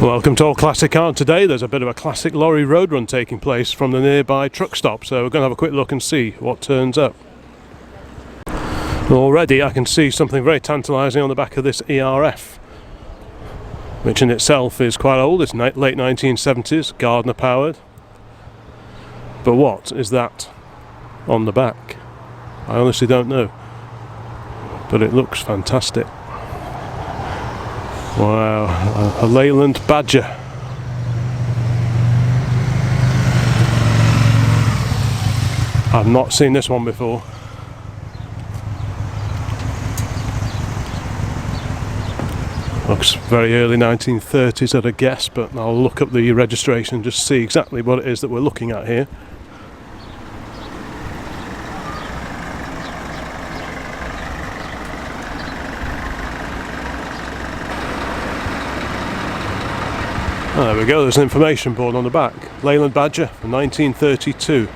Welcome to All Classic Car. Today there's a bit of a classic lorry road run taking place from the nearby truck stop, so we're going to have a quick look and see what turns up. Already I can see something very tantalising on the back of this ERF, which in itself is quite old. It's late 1970s, Gardner powered. But what is that on the back? I honestly don't know, but it looks fantastic. Wow, a Leyland Badger. I've not seen this one before. Looks very early 1930s at a guess, but I'll look up the registration and just see exactly what it is that we're looking at here. Oh, there we go, there's an information board on the back. Leyland Badger from 1932.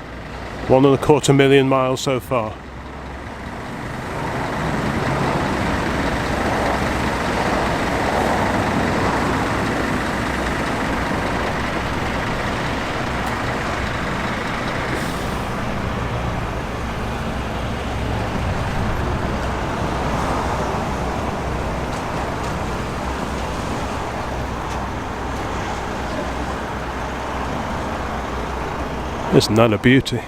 1.25 million miles so far. Isn't that a beauty?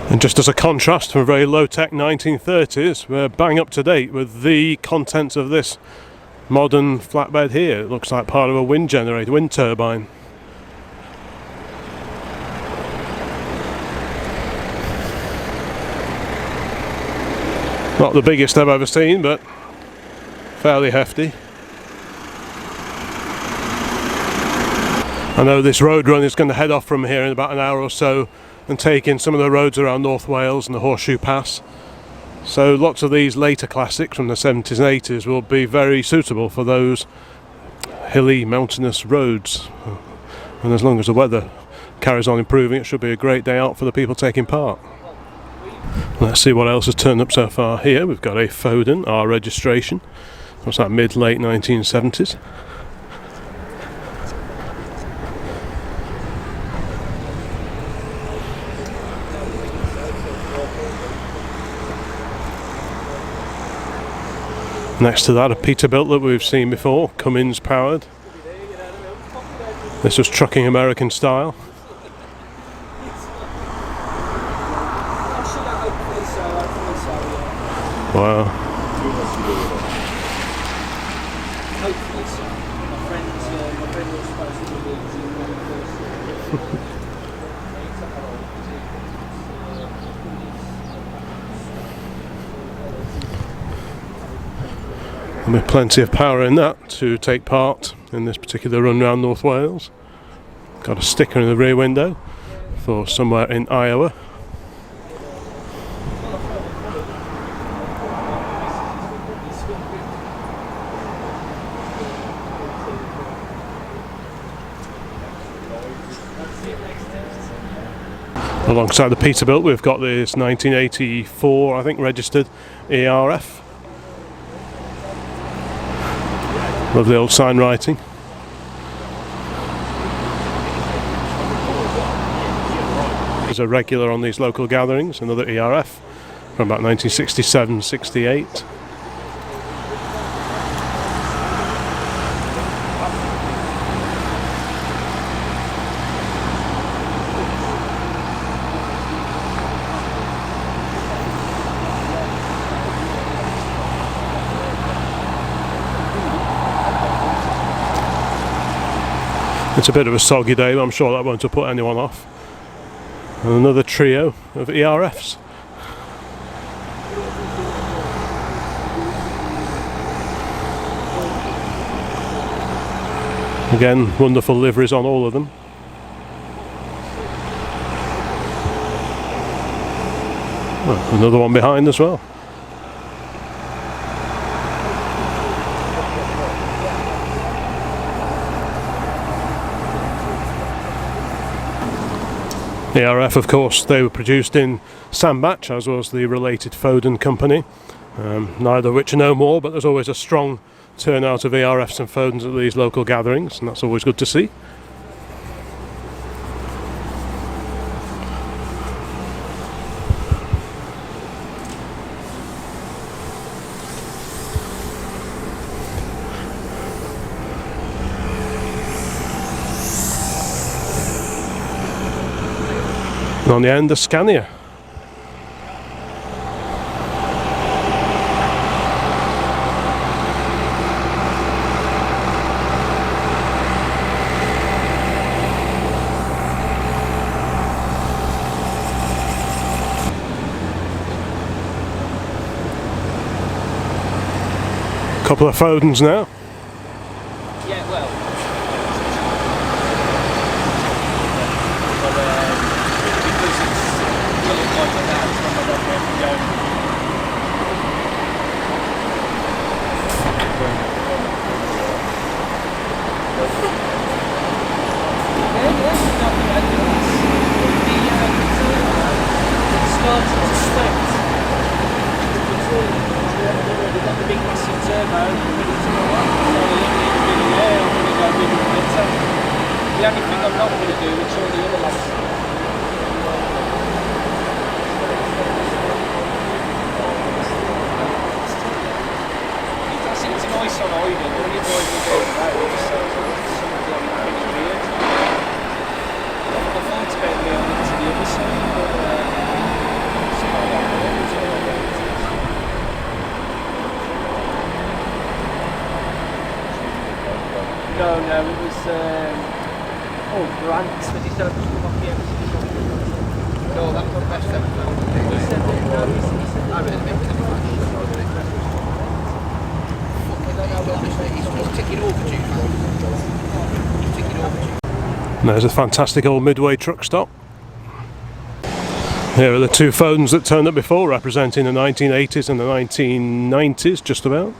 And just as a contrast from a very low-tech 1930s, we're bang up to date with the contents of this modern flatbed here. It looks like part of a wind generator, wind turbine. Not the biggest I've ever seen, but fairly hefty. I know this road run is going to head off from here in about an hour or so and take in some of the roads around North Wales and the Horseshoe Pass. So lots of these later classics from the 70s and 80s will be very suitable for those hilly, mountainous roads. And as long as the weather carries on improving, it should be a great day out for the people taking part. Let's see what else has turned up so far here. We've got a Foden, our registration. What's that, mid-late 1970s? Next to that, a Peterbilt that we've seen before, Cummins powered. This was trucking American style. Wow. There'll be plenty of power in that to take part in this particular run around North Wales. Got a sticker in the rear window for somewhere in Iowa. Alongside the Peterbilt we've got this 1984, I think, registered ERF. Lovely old sign writing. There's a regular on these local gatherings, another ERF from about 1967-68. It's a bit of a soggy day, but I'm sure that won't have put anyone off. And another trio of ERFs. Again, wonderful liveries on all of them. Well, another one behind as well. ERF, of course, they were produced in Sandbach, as was the related Foden company. Neither of which are no more, but there's always a strong turnout of ERFs and Fodens at these local gatherings, and that's always good to see. And on the end, a Scania. Couple of Fodens now. Yeah, well. Because it's really like that, it's not like where we go. It started to sweat. We've got the big massive turbo ready to go up, so we don't need a bit of air, I'm going to go bigger and better. The only thing I'm not going to do is all the other lads. It's nice on idle, all your boys will go about it, so it's something I'm pretty weird. I thought about going into the other side, but some of that was all right. No, it was Grant that he said I just come off the MC. No, that's not best ever found. He said that, no, he said I really think it's he's ticking over to you. He's ticking over to you. And there's a fantastic old Midway Truckstop. Here are the two Fodens that turned up before, representing the 1980s and the 1990s, just about.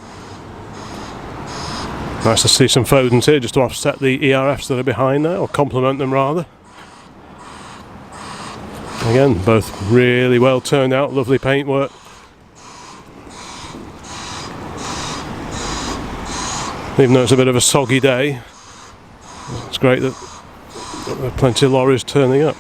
Nice to see some Fodens here, just to offset the ERFs that are behind there, or complement them rather. Again, both really well turned out, lovely paintwork. Even though it's a bit of a soggy day, it's great that there are plenty of lorries turning up.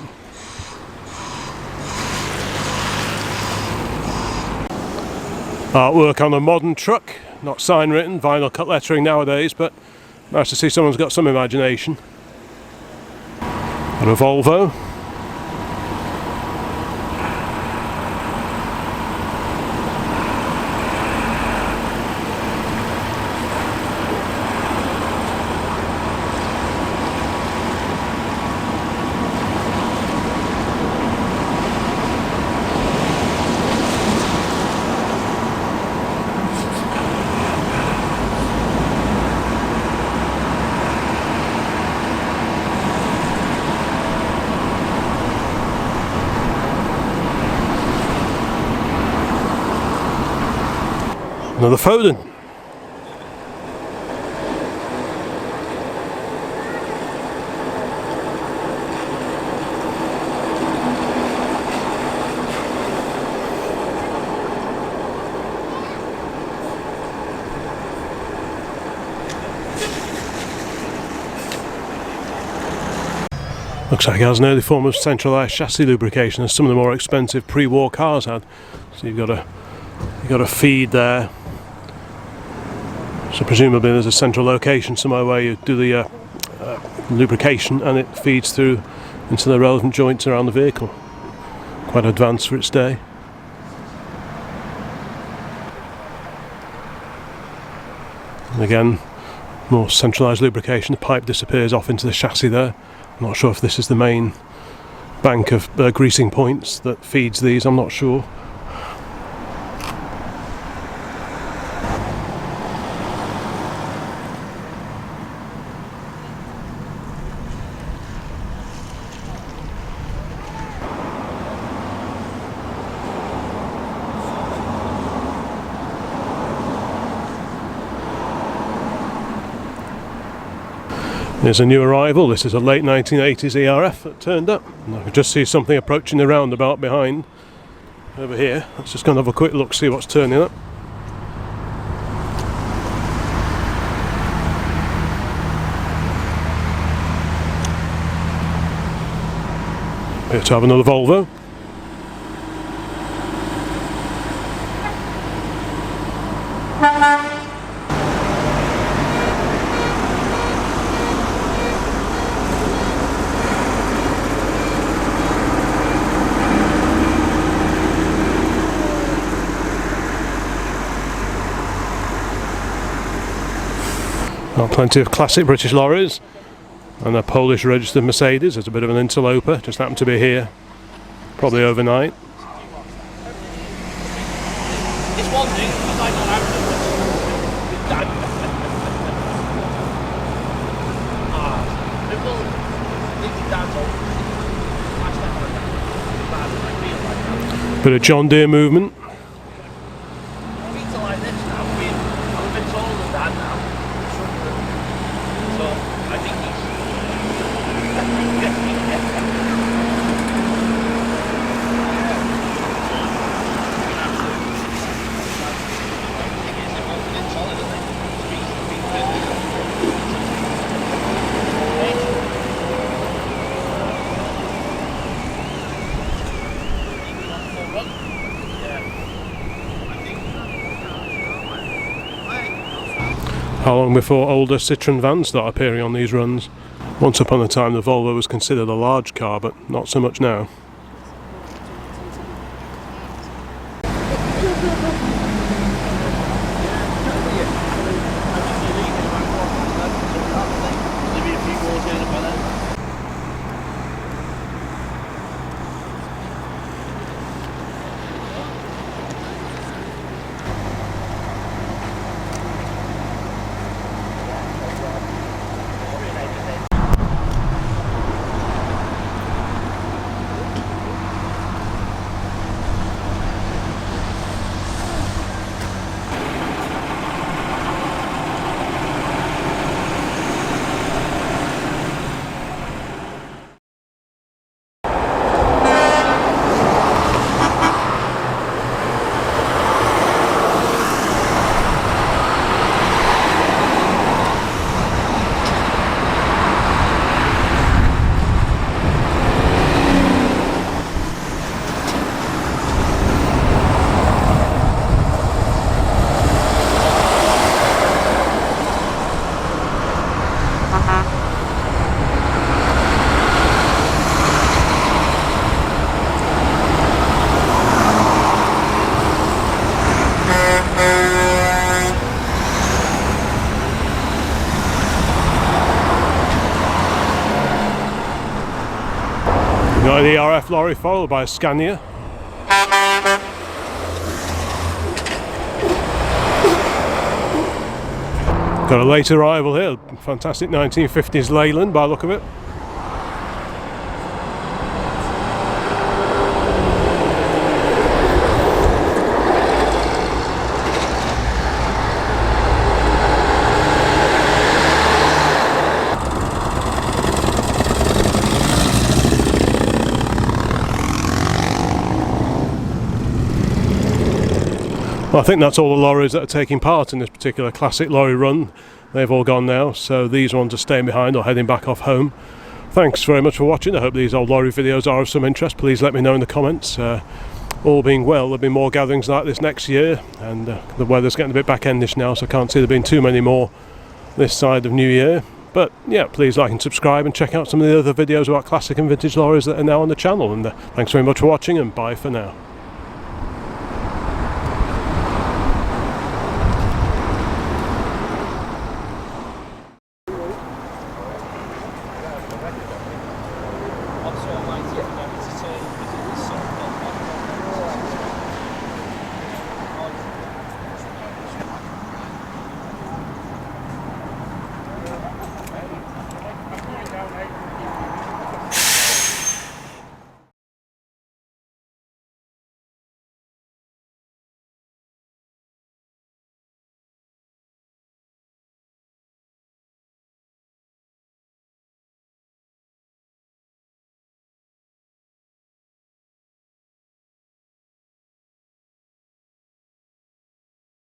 Artwork on a modern truck, not sign written, vinyl cut lettering nowadays, but nice to see someone's got some imagination. And a Volvo. Another Foden. Looks like it has an early form of centralised chassis lubrication, as some of the more expensive pre-war cars had. So you've got a feed there. So presumably there's a central location somewhere where you do the lubrication and it feeds through into the relevant joints around the vehicle. Quite advanced for its day. And again, more centralised lubrication. The pipe disappears off into the chassis there. I'm not sure if this is the main bank of greasing points that feeds these, I'm not sure. Here's a new arrival. This is a late 1980s ERF that turned up. And I can just see something approaching the roundabout behind over here. Let's just go and have a quick look, see what's turning up. Here to have another Volvo. Well, plenty of classic British lorries and a Polish registered Mercedes. It's a bit of an interloper, just happened to be here probably overnight. It's one thing, I might not have Bit of John Deere movement. How long before older Citroen vans start appearing on these runs? Once upon a time the Volvo was considered a large car, but not so much now. Got the ERF lorry followed by a Scania. Got a late arrival here, fantastic 1950s Leyland by the look of it. Well, I think that's all the lorries that are taking part in this particular classic lorry run. They've all gone now, so these ones are staying behind or heading back off home. Thanks very much for watching. I hope these old lorry videos are of some interest. Please let me know in the comments. All being well, there'll be more gatherings like this next year, and the weather's getting a bit back-endish now, so I can't see there being too many more this side of New Year. But yeah, please like and subscribe and check out some of the other videos about classic and vintage lorries that are now on the channel. And thanks very much for watching, and bye for now.